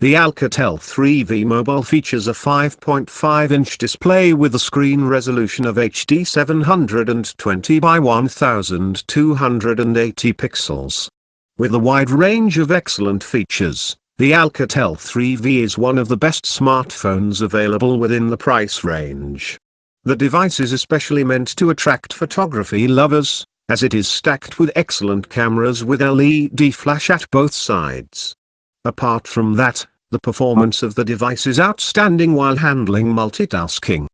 The Alcatel 3V mobile features a 5.5-inch display with a screen resolution of HD 720 by 1280 pixels. With a wide range of excellent features, the Alcatel 3V is one of the best smartphones available within the price range. The device is especially meant to attract photography lovers, as it is stacked with excellent cameras with LED flash at both sides. Apart from that, the performance of the device is outstanding while handling multitasking.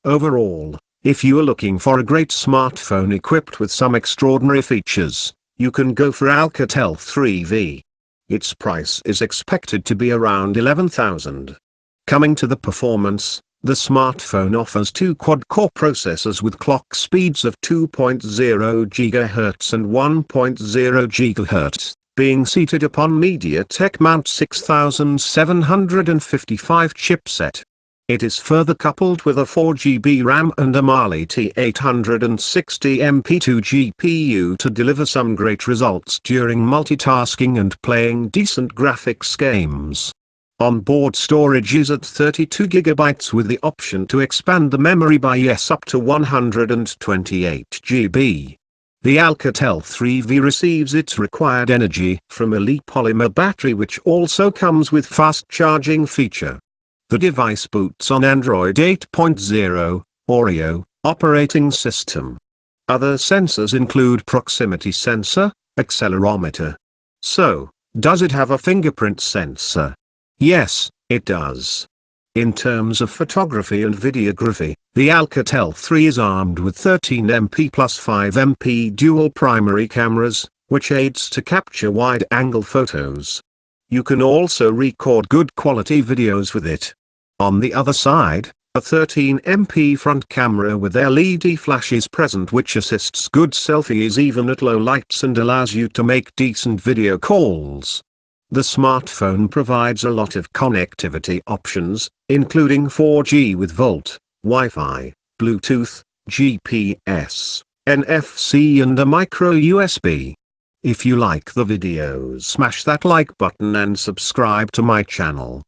Overall, if you are looking for a great smartphone equipped with some extraordinary features, you can go for Alcatel 3V. Its price is expected to be around 11,000. Coming to the performance, the smartphone offers two quad-core processors with clock speeds of 2.0 GHz and 1.0 GHz, being seated upon MediaTek Mount 6755 chipset. It is further coupled with a 4GB RAM and a Mali T860MP2 GPU to deliver some great results during multitasking and playing decent graphics games. Onboard storage is at 32GB with the option to expand the memory by up to 128GB. The Alcatel 3V receives its required energy from a Li-polymer battery, which also comes with fast charging feature. The device boots on Android 8.0 Oreo operating system. Other sensors include proximity sensor, accelerometer. So, does it have a fingerprint sensor? Yes, it does. In terms of photography and videography, the Alcatel 3 is armed with 13MP plus 5MP dual primary cameras, which aids to capture wide-angle photos. You can also record good quality videos with it. On the other side, a 13MP front camera with LED flash is present, which assists good selfies even at low lights and allows you to make decent video calls. The smartphone provides a lot of connectivity options, including 4G with Volt, Wi-Fi, Bluetooth, GPS, NFC and a micro USB. If you like the video, smash that like button and subscribe to my channel.